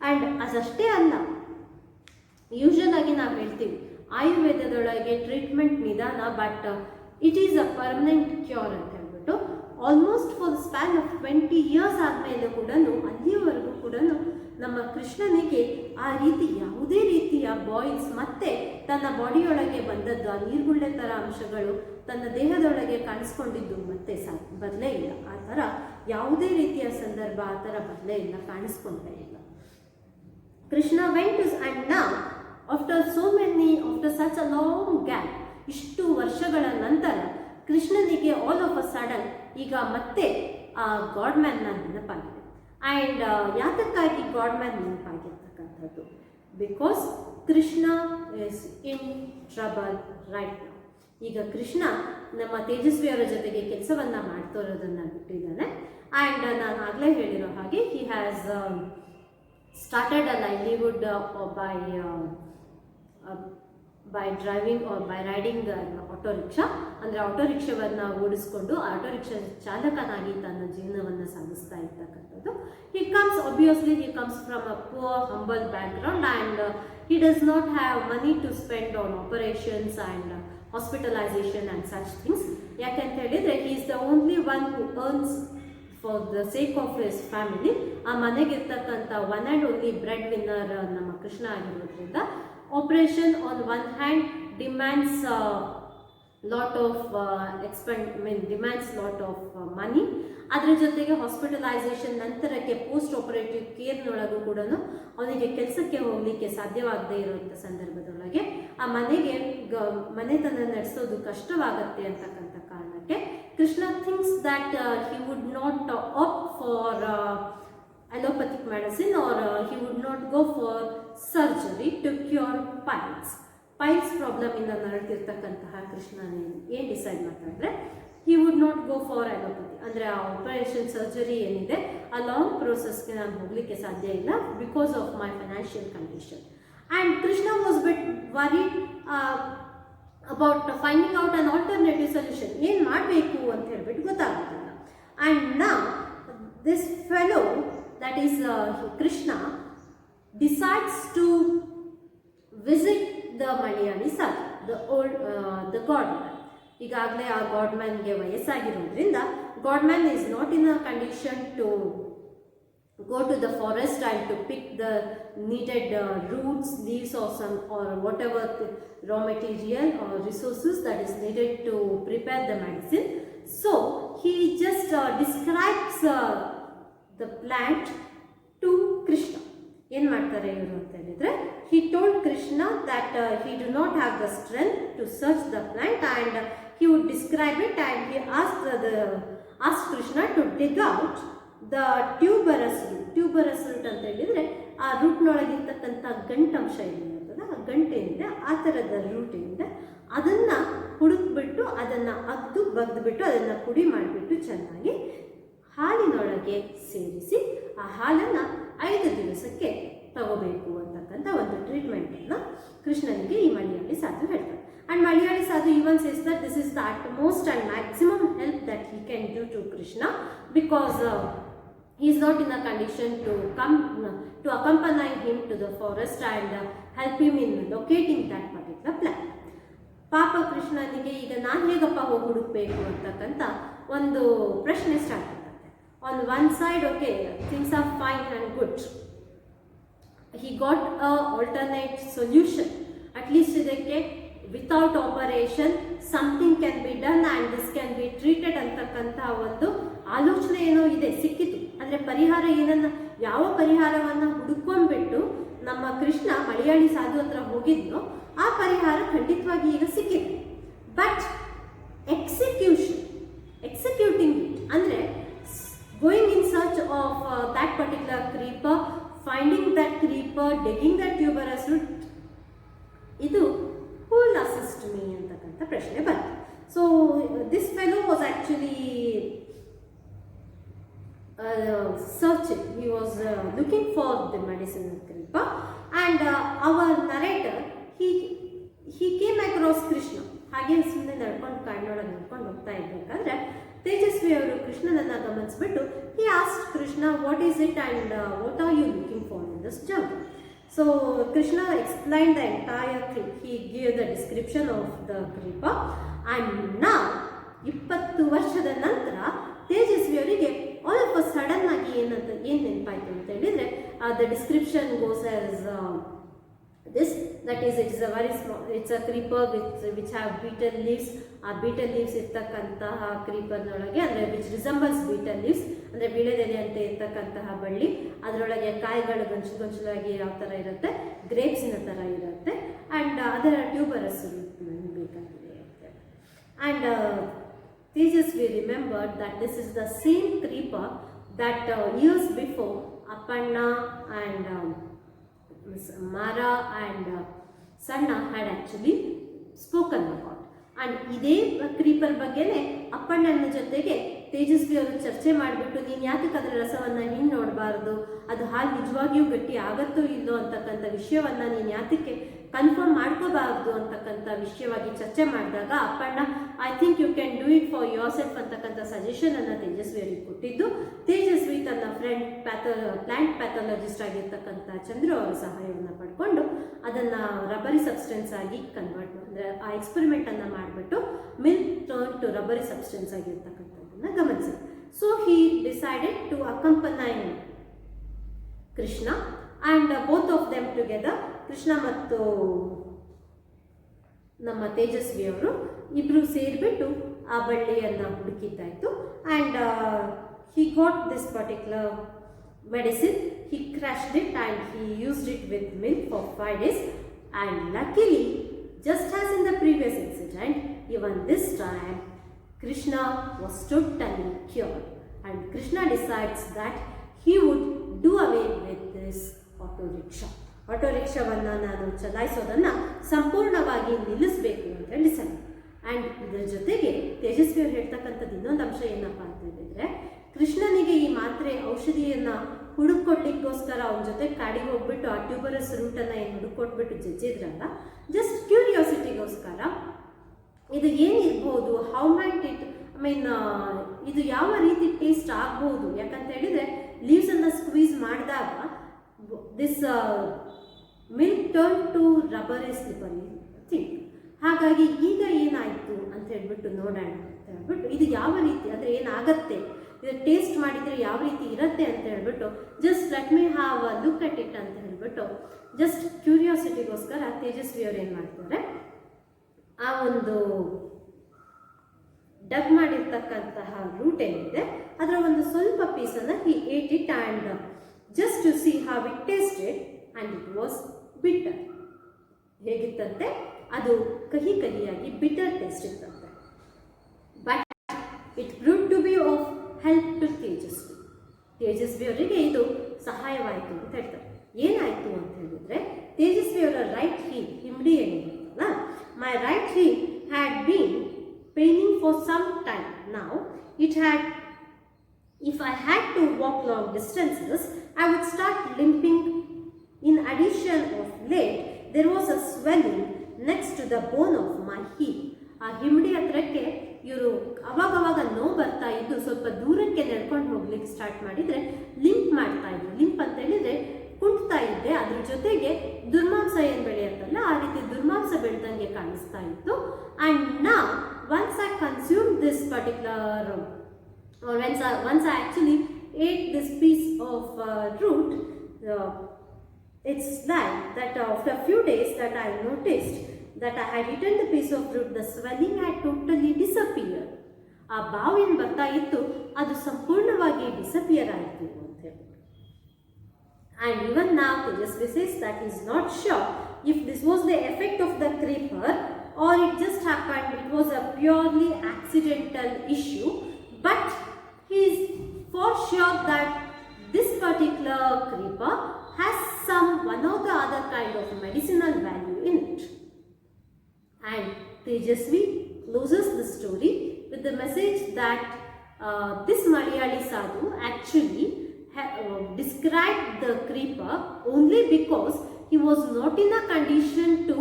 And ಅದಷ್ಟೇ ಅಲ್ಲ, ಯೂಶಲ್ ಆಗಿ ನಾವು ಹೇಳ್ತೀವಿ ಆಯುರ್ವೇದದೊಳಗೆ ಟ್ರೀಟ್ಮೆಂಟ್ ನಿಧಾನ, but it is a permanent cure ಅಂತ ಹೇಳ್ಬಿಟ್ಟು almost for span of 20 years ಆದಮೇಲೆ ಕೂಡ ಅಲ್ಲಿಯವರೆಗೂ ಕೂಡ ನಮ್ಮ ಕೃಷ್ಣನಿಗೆ ಆ ರೀತಿ ಯಾವುದೇ ರೀತಿಯ ಬಾಯ್ಸ್ ಮತ್ತೆ ತನ್ನ ಬಾಡಿಯೊಳಗೆ ಬಂದದ್ದು ಆ ನೀರ್ಗುಳ್ಳೆ ಥರ ಅಂಶಗಳು ತನ್ನ ದೇಹದೊಳಗೆ ಕಾಣಿಸ್ಕೊಂಡಿದ್ದು ಮತ್ತೆ ಬರಲೇ ಇಲ್ಲ. ಆ ಥರ ಯಾವುದೇ ರೀತಿಯ ಸಂದರ್ಭ ಆ ಥರ ಬರಲೇ ಇಲ್ಲ, ಕಾಣಿಸ್ಕೊಂಡೇ ಇಲ್ಲ. Krishna went and now after such a long gap, ಇಷ್ಟು ವರ್ಷಗಳ ನಂತರ ಕೃಷ್ಣನಿಗೆ ಆಲ್ ಆಫ್ ಅ ಸಡನ್ ಈಗ ಮತ್ತೆ ಆ ಗಾಡ್ ಮ್ಯಾನ್ನ ನೆನಪಾಗಿದೆ. ಆ್ಯಂಡ್ ಯಾತಕ್ಕಾಗಿ ಗಾಡ್ ಮ್ಯಾನ್ ನೆನಪಾಗಿರ್ತಕ್ಕಂಥದ್ದು? Because Krishna is in trouble right now. ಈಗ ಕೃಷ್ಣ ನಮ್ಮ ತೇಜಸ್ವಿಯವರ ಜೊತೆಗೆ ಕೆಲಸವನ್ನು ಮಾಡ್ತಿರೋದನ್ನು ಬಿಟ್ಟಿದ್ದಾನೆ. ಆ್ಯಂಡ್ ನಾನು ಆಗಲೇ ಹೇಳಿರೋ ಹಾಗೆ he has started a livelihood by driving or by riding auto rickshaw. ಅಂದರೆ ಆಟೋ ರಿಕ್ಷಾವನ್ನು ಓಡಿಸ್ಕೊಂಡು ಆಟೋ ರಿಕ್ಷಾ ಚಾಲಕನಾಗಿ ತನ್ನ ಜೀವನವನ್ನು ಸಾಗಿಸ್ತಾ ಇರ್ತಕ್ಕಂಥದ್ದು. he comes from a poor humble background and he does not have money to spend on operations and hospitalization and such things. ಯಾಕೆಂತ ಹೇಳಿದರೆ he is the only one who earns for the sake of his family. ಆ ಮನೆಗಿರ್ತಕ್ಕಂಥ one and only breadwinner ನಮ್ಮ ಕೃಷ್ಣ ಆಗಿರೋದ್ರಿಂದ operation on one hand demands lot of demands lot of money. ಅದರ ಜೊತೆಗೆ hospitalisation ನಂತರಕ್ಕೆ post operative ಕೇರ್ನೊಳಗೂ ಕೂಡ ಅವನಿಗೆ ಕೆಲಸಕ್ಕೆ ಹೋಗಲಿಕ್ಕೆ ಸಾಧ್ಯವಾಗದೇ ಇರುವಂಥ ಸಂದರ್ಭದೊಳಗೆ ಆ ಮನೆತನ ನಡೆಸೋದು ಕಷ್ಟವಾಗತ್ತೆ ಅಂತಕ್ಕಂಥ ಕಾರಣಕ್ಕೆ Krishna thinks that he would not opt for allopathic medicine or he would not go for surgery to cure piles problem ಇಂದ ನರಳ್ತಿರ್ತಕ್ಕಂತಹ ಕೃಷ್ಣ ಏನು ಡಿಸೈಡ್ ಮಾಡ್ತಾರೆ, he would not go for allopathy. ಅಂದರೆ ಆ ಆಪರೇಷನ್ ಸರ್ಜರಿ ಏನಿದೆ ಆ ಲಾಂಗ್ ಪ್ರೋಸೆಸ್ಗೆ ನಾನು ಹೋಗಲಿಕ್ಕೆ ಸಾಧ್ಯ ಇಲ್ಲ because of my financial condition. And Krishna was bit worried about finding out an alternative solution. ಏನು ಮಾಡಬೇಕು ಅಂತ ಹೇಳ್ಬಿಟ್ಟು ಗೊತ್ತಾಗುತ್ತಿಲ್ಲ. And now this fellow that is Krishna decides to visit the Malayali sir, the godman. ಈಗಾಗಲೇ ಆ ಗಾಡ್ ಮ್ಯಾನ್ಗೆ ವಯಸ್ಸಾಗಿರೋದ್ರಿಂದ godman is not in a condition to go to the forest and to pick the needed roots, leaves or whatever raw material or resources that is needed to prepare the medicine. So he just describes the plant to Krishna. ಏನು ಮಾಡ್ತಾರೆ ಇವರು ಅಂತ ಹೇಳಿದರೆ, he told Krishna that he do not have the strength to search the plant and he would describe it, and he asked Krishna to dig out the tuberous root ಅಂತ ಹೇಳಿದರೆ ಆ ರೂಟ್ನೊಳಗಿರ್ತಕ್ಕಂಥ ಗಂಟಂಶ ಏನಿರ್ತದೆ, ಆ ಗಂಟೇನಿದೆ ಆ ಥರದ ರೂಟ್ ಏನಿದೆ ಅದನ್ನು ಹುಡುಕ್ಬಿಟ್ಟು ಅದನ್ನು ಅಗ್ದು ಬಗ್ದುಬಿಟ್ಟು ಅದನ್ನು ಪುಡಿ ಮಾಡಿಬಿಟ್ಟು ಚೆನ್ನಾಗಿ ಹಾಲಿನೊಳಗೆ ಸೇರಿಸಿ ಆ ಹಾಲನ್ನು 5 ದಿವಸಕ್ಕೆ ತಗೋಬೇಕು ಅಂತಕ್ಕಂಥ ಒಂದು ಟ್ರೀಟ್ಮೆಂಟನ್ನು ಕೃಷ್ಣನಿಗೆ ಈ ಮಲಯಾಳಿ ಸಾಧು ಹೇಳ್ತಾರೆ. And Malayali sadhu even says that this is the utmost and maximum help that he can do to Krishna because he is not in a condition to accompany him to the forest and help him in locating that particular plant. ಪಾಪ ಕೃಷ್ಣನಿಗೆ ಈಗ ನಾನು ಹೇಗಪ್ಪ ಹೋಗಿ ಹುಡುಕಬೇಕು ಅಂತಕ್ಕಂಥ ಒಂದು ಪ್ರಶ್ನೆ ಸ್ಟಾರ್ಟ್ ಆಗುತ್ತೆ. On one side okay things are fine and good, he got a alternate solution. At least ಇದಕ್ಕೆ without operation something can be done and this can be treated ಅಂತಕ್ಕಂಥ ಒಂದು ಆಲೋಚನೆ ಏನೋ ಇದೆ, ಸಿಕ್ಕಿತು. ಅಂದರೆ ಪರಿಹಾರ ಯಾವ ಪರಿಹಾರವನ್ನು ಹುಡುಕೊಂಡ್ಬಿಟ್ಟು ನಮ್ಮ ಕೃಷ್ಣ ಮಲಯಾಳಿ ಸಾಧು ಹತ್ರ ಹೋಗಿದ್ನೋ ಆ ಪರಿಹಾರ ಖಂಡಿತವಾಗಿ ಈಗ ಸಿಕ್ಕಿದೆ. But execution digging the tuberous root, ಇದು who will assist me ಅಂತಕ್ಕಂಥ ಪ್ರಶ್ನೆ ಬಂತು. So this fellow was actually searching, he was looking for the medicine creeper, and our narrator, he came across Krishna. ಹಾಗೆ ಸುಮ್ಮನೆ ನಡ್ಕೊಂಡು ಕಾಡಿನೊಳಗೆ ನಡ್ಕೊಂಡು ಹೋಗ್ತಾ ಇರಬೇಕಾದ್ರೆ ತೇಜಸ್ವಿ ಅವರು ಕೃಷ್ಣನನ್ನು ಗಮನಿಸ್ಬಿಟ್ಟು he asked Krishna, what is it and what are you looking for in this jungle? So Krishna explained the entire thing. He gave the description of the creeper, and now 20 ವರ್ಷದ ನಂತರ ತೇಜಸ್ವಿ ಅವರಿಗೆ ಆಲ್ ಆಫ್ ಅ ಸಡನ್ ಆಗಿ ಏನು ನೆನಪಾಯಿತು ಅಂತ ಹೇಳಿದರೆ, the description goes as this, that is, it is a very small, it's a creeper which have beetle leaves. ಆ beetle leaves ಇರ್ತಕ್ಕಂತಹ ಕ್ರೀಪರ್ನೊಳಗೆ, ಅಂದರೆ ವಿಚ್ ರಿಸಂಬಲ್ಸ್ beetle leaves, ಅಂದರೆ ಬೀಳೆದೆಲೆ ಅಂತ ಇರ್ತಕ್ಕಂತಹ ಬಳ್ಳಿ, ಅದರೊಳಗೆ ಕಾಯಿಗಳು ಗೊಂಚಲಾಗಿ ಯಾವ ಥರ ಇರುತ್ತೆ, ಗ್ರೇಪ್ಸಿನ ಥರ ಇರುತ್ತೆ, ಆ್ಯಂಡ್ ಅದರ ಟ್ಯೂಬರಸ್ ಬೇಕಾಗಿದೆ ಅಂತ. And Tejasvi remembered that this is the same creeper that years before Aparna and Mara and Sanna had actually spoken about. And ಇದೇ ಕ್ರೀಪರ್ ಬಗ್ಗೆನೇ ಅಪ್ಪಣ್ಣನ ಜೊತೆಗೆ ತೇಜಸ್ವಿ ಅವರು ಚರ್ಚೆ ಮಾಡಿಬಿಟ್ಟು, ನೀನು ಯಾಕೆ ಅದರ ರಸವನ್ನು ಹಿಂಗೆ ನೋಡಬಾರ್ದು, ಅದು ಹಾಲು ನಿಜವಾಗಿಯೂ ಗಟ್ಟಿ ಆಗತ್ತೋ ಇಲ್ಲೋ ಅಂತಕ್ಕಂಥ ವಿಷಯವನ್ನು ನೀನು ಯಾತಕ್ಕೆ ಕನ್ಫರ್ಮ್ ಮಾಡ್ಕೋಬಾರ್ದು ಅಂತಕ್ಕಂಥ ವಿಷಯವಾಗಿ ಚರ್ಚೆ ಮಾಡಿದಾಗ Appanna, I think you can do it for yourself ಅಂತಕ್ಕಂಥ ಸಜೆಷನನ್ನು ತೇಜಸ್ವಿ ಅವರಿಗೆ ಕೊಟ್ಟಿದ್ದು, ತೇಜಸ್ವಿ ತನ್ನ ಫ್ರೆಂಡ್ ಪ್ಲಾಂಟ್ ಪ್ಯಾಥಾಲಜಿಸ್ಟ್ ಆಗಿರ್ತಕ್ಕಂಥ ಚಂದ್ರು ಅವರ ಸಹಾಯವನ್ನು ಪಡ್ಕೊಂಡು ಅದನ್ನು ರಬ್ಬರಿ ಸಬ್ಸ್ಟೆನ್ಸ್ ಆಗಿ ಕನ್ವರ್ಟ್, ಅಂದರೆ ಆ ಎಕ್ಸ್ಪೆರಿಮೆಂಟನ್ನು ಮಾಡಿಬಿಟ್ಟು milk turn to rubbery substance ಆಗಿರ್ತಕ್ಕಂಥದ್ದನ್ನು ಗಮನಿಸಿ. So he decided to accompany Krishna, and both of them together, Krishna ಮತ್ತು ನಮ್ಮ ತೇಜಸ್ವಿ ಅವರು ಇಬ್ಬರು ಸೇರಿಬಿಟ್ಟು ಆ ಬಳ್ಳಿಯನ್ನು ಹುಡುಕಿದ್ದಾಯಿತು. And he got this particular medicine, he crushed it and he used it with milk for 5 days, and luckily, just as in the previous incident, even this time Krishna was totally cured, and Krishna decides that he would do away with this auto rickshaವನ್ನು ನಾನು ಚಲಾಯಿಸೋದನ್ನು ಸಂಪೂರ್ಣವಾಗಿ ನಿಲ್ಲಿಸಬೇಕು ಅಂತ decide. And ಇದರ ಜೊತೆಗೆ ತೇಜಸ್ವಿ ಅವರು ಹೇಳ್ತಕ್ಕಂಥದ್ದು ಇನ್ನೊಂದು ಅಂಶ ಏನಪ್ಪ ಅಂತ ಹೇಳಿದರೆ, ಕೃಷ್ಣನಿಗೆ ಈ ಮಾತ್ರೆ ಔಷಧಿಯನ್ನು ಹುಡುಕೊಡ್ಲಿಕ್ಕೋಸ್ಕರ ಅವನ ಜೊತೆ ಕಾಡಿಗೆ ಹೋಗ್ಬಿಟ್ಟು ಆ ಟ್ಯೂಬರಸ್ ರೂಟನ್ನು ಏನು ಹುಡುಕೊಟ್ಬಿಟ್ಟು ಜಜ್ಜಿದ್ರಲ್ಲ, ಜಸ್ಟ್ ಕ್ಯೂರಿಯಾಸಿಟಿಗೋಸ್ಕರ ಇದು ಏನಿರ್ಬೋದು, how might it, I mean ಇದು ಯಾವ ರೀತಿ ಟೇಸ್ಟ್ ಆಗ್ಬೋದು, ಯಾಕಂತ ಹೇಳಿದರೆ ಲೀವ್ಸನ್ನು ಸ್ಕ್ವೀಸ್ ಮಾಡಿದಾಗ this milk turn to rubbery slippery thing. ಹಾಗಾಗಿ ಈಗ ಏನಾಯಿತು ಅಂತ ಹೇಳ್ಬಿಟ್ಟು ನೋಡೋಣ ಅಂತ ಹೇಳ್ಬಿಟ್ಟು, ಇದು ಯಾವ ರೀತಿ ಅಂದರೆ ಏನಾಗತ್ತೆ, ಇದು ಟೇಸ್ಟ್ ಮಾಡಿದರೆ ಯಾವ ರೀತಿ ಇರುತ್ತೆ ಅಂತ ಹೇಳ್ಬಿಟ್ಟು, just let me have a look at it ಅಂತ ಹೇಳ್ಬಿಟ್ಟು ಜಸ್ಟ್ ಕ್ಯೂರಿಯಾಸಿಟಿಗೋಸ್ಕರ ತೇಜಸ್ವಿ ಅವ್ರು ಏನು ಮಾಡ್ತಾರೆ, ಆ ಒಂದು ಡಗ್ ಮಾಡಿರ್ತಕ್ಕಂತಹ ರೂಟ್ ಏನಿದೆ ಅದರ ಒಂದು ಸ್ವಲ್ಪ ಪೀಸನ್ನು he ate it and just to see how it tasted, and it was bitter. ಹೇಗಿತ್ತಂತೆ, ಅದು ಕಹಿ ಕಹಿಯಾಗಿ ಬಿಟರ್ ಟೇಸ್ಟ್ ಇತ್ತಂತೆ. But it prove to be of help to Tejasvi ಅವರಿಗೆ ಇದು ಸಹಾಯವಾಯಿತು ಅಂತ ಹೇಳ್ತಾರೆ. ಏನಾಯಿತು ಅಂತ ಹೇಳಿದರೆ, ತೇಜಸ್ವಿ ಅವರ ರೈಟ್ ಹಿಮ್ಡಿ ಏನಿರುತ್ತಲ್ಲ, my right heel had been paining for some time now. If I had to walk long distances, I would start limping. In addition of late, there was a swelling next to the bone of my heel. ಆ ಹಿಮ್ಡಿ ಹತ್ರಕ್ಕೆ ಇವರು ಅವಾಗವಾಗ ನೋವು ಬರ್ತಾ ಇದ್ದು ಸ್ವಲ್ಪ ದೂರಕ್ಕೆ ನಡ್ಕೊಂಡು ಹೋಗ್ಲಿಕ್ಕೆ ಸ್ಟಾರ್ಟ್ ಮಾಡಿದರೆ ಲಿಂಪ್ ಮಾಡ್ತಾ ಇದ್ರು. ಲಿಂಪ್ ಅಂತ ಹೇಳಿದರೆ ಕುಂಟ್ತಾ ಇದ್ದೆ, ಅದ್ರ ಜೊತೆಗೆ ದುರ್ಮಾಂಸ ಏನು ಬೆಳೆಯುತ್ತಲ್ಲ ಆ ರೀತಿ ದುರ್ಮಾಂಸ ಬೆಳೆದಂಗೆ ಕಾಣಿಸ್ತಾ ಇತ್ತು. ಆ್ಯಂಡ್ ನಾ once I consume this particular, or once I actually ate this piece of root, it's like that after a few days that I noticed that I had eaten the piece of fruit, the swelling had totally disappeared. ಆ ಬಾವು ಏನು ಬರ್ತಾ ಇತ್ತು ಅದು ಸಂಪೂರ್ಣವಾಗಿ disappear ಆಯಿತು ಅಂತ ಹೇಳಿ. And even now Tejasvi says that he is not sure if this was the effect of the creeper or it just happened, it was a purely accidental issue, but he is for sure that this particular creeper has some one or the other kind of medicinal value in it. And Tejasvi closes the story with the message that this Malayali sadhu actually described the creeper only because he was not in a condition to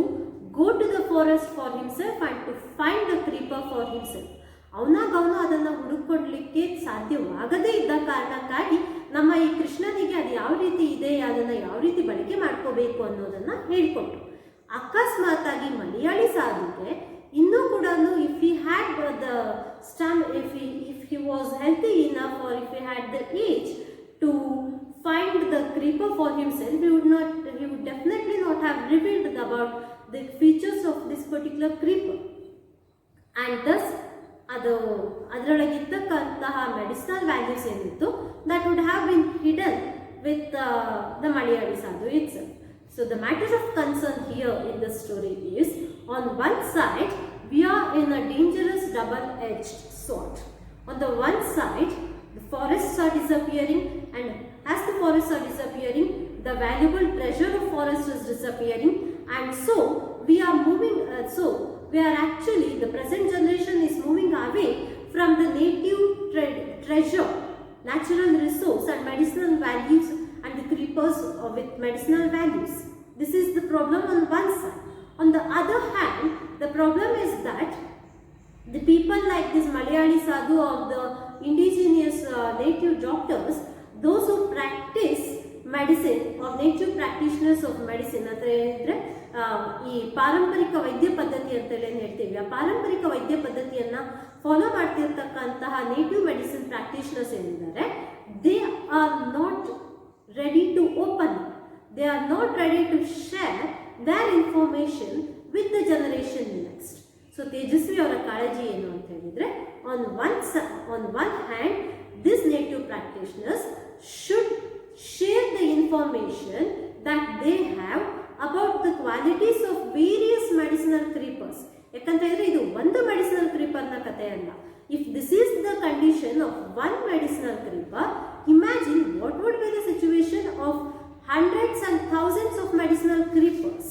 go to the forest for himself and to find the creeper for himself. ಅವನಾಗವನು ಅದನ್ನು ಹುಡುಕೊಡ್ಲಿಕ್ಕೆ ಸಾಧ್ಯವಾಗದೇ ಇದ್ದ ಕಾರಣಕ್ಕಾಗಿ ನಮ್ಮ ಈ ಕೃಷ್ಣನಿಗೆ ಅದು ಯಾವ ರೀತಿ ಇದೆ, ಅದನ್ನು ಯಾವ ರೀತಿ ಬಳಕೆ ಮಾಡ್ಕೋಬೇಕು ಅನ್ನೋದನ್ನು ಹೇಳಿಕೊಟ್ರು. ಅಕಸ್ಮಾತಾಗಿ ಮಲಯಾಳಿ ಸಾಧುಗೆ ಇನ್ನೂ ಕೂಡ if he had the if he was healthy enough or if he had the age to find the creeper for himself, he would definitely not have revealed about the features of this particular creeper. And thus ಅದರೊಳಗಿದ್ದಕ್ಕಂತಹ medicinal values ಏನಿತ್ತು that would have been hidden with the Malayali sadhu itself. So the matter of concern here in the story is, on one side we are in a dangerous double-edged sword. On the one side the forests are disappearing, and as the forests are disappearing, the valuable treasure of forest is disappearing, and so we are moving actually, the present generation is moving away from the native treasure, natural resource and medicinal values, and the creepers with medicinal values. This is the problem on one side. On the other hand, the problem is that the people like this Malayali sadhu or the indigenous native doctors, those who practice medicine or native practitioners of medicine, ಅಂದರೆ ಈ ಪಾರಂಪರಿಕ ವೈದ್ಯ ಪದ್ಧತಿ ಅಂತೇಳಿ ಏನು ಹೇಳ್ತೀವಿ, ಆ ಪಾರಂಪರಿಕ ವೈದ್ಯ ಪದ್ಧತಿಯನ್ನು ಫಾಲೋ ಮಾಡ್ತಿರ್ತಕ್ಕಂತಹ ನೇಟಿವ್ ಮೆಡಿಸಿನ್ ಪ್ರಾಕ್ಟೀಷನರ್ಸ್ ಏನಿದ್ದಾರೆ, they are not ready to open, they are not ready to share their information with the generation next. So Tejaswi ಅವರ ಕಾಳಜಿ ಏನು ಅಂತ ಹೇಳಿದರೆ, on one hand these native practitioners should share the information that they have about the qualities of various medicinal creepers. ಯಾಕಂತ ಹೇಳಿದ್ರೆ ಇದು ಒಂದು medicinal ಕ್ರೀಪರ್ನ ಕಥೆ ಅಲ್ಲ. If this is the condition of one medicinal creeper, imagine what would be the situation of hundreds and thousands of medicinal creepers.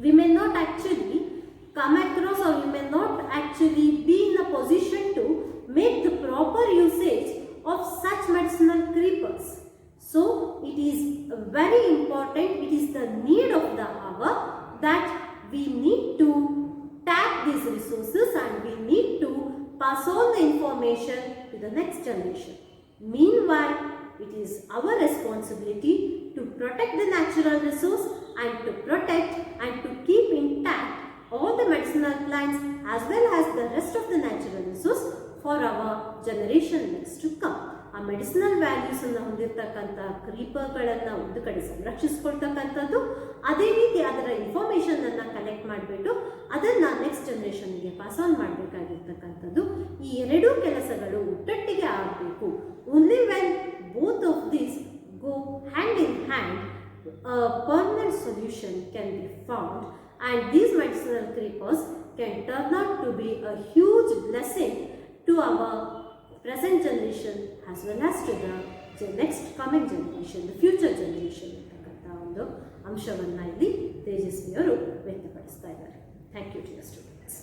We may not actually come across, or we may not actually be in a position to make the proper usage of such medicinal creepers. So it is very important, it is the need of the hour that we need to tap these resources and we need to pass on the information to the next generation. Meanwhile, it is our responsibility to protect the natural resource and to protect and to keep intact all the medicinal plants as well as the rest of the natural resource for our generation next to come. ಆ medicinal values ಅನ್ನು ಹೊಂದಿರತಕ್ಕಂಥ ಕ್ರೀಪರ್ಗಳನ್ನು ಒಂದು ಕಡೆ ಸಂರಕ್ಷಿಸ್ಕೊಳ್ತಕ್ಕಂಥದ್ದು, ಅದೇ ರೀತಿ ಅದರ information ಅನ್ನು collect ಮಾಡಿಬಿಟ್ಟು ಅದನ್ನು ನೆಕ್ಸ್ಟ್ ಜನರೇಷನ್ಗೆ ಪಾಸ್ ಆನ್ ಮಾಡಬೇಕಾಗಿರ್ತಕ್ಕಂಥದ್ದು. ಈ ಎರಡೂ ಕೆಲಸಗಳು ಒಟ್ಟೊಟ್ಟಿಗೆ ಆಗಬೇಕು. Only when both of these go hand in hand, a permanent solution can be found, and these medicinal creepers can turn out to be a huge blessing to our present generation as well as to the next coming generation, the future generation ಅಂತಕ್ಕಂಥ ಒಂದು ಅಂಶವನ್ನು ಇಲ್ಲಿ ತೇಜಸ್ವಿ ಅವರು ವ್ಯಕ್ತಪಡಿಸ್ತಾ ಇದ್ದಾರೆ. Thank you dear students.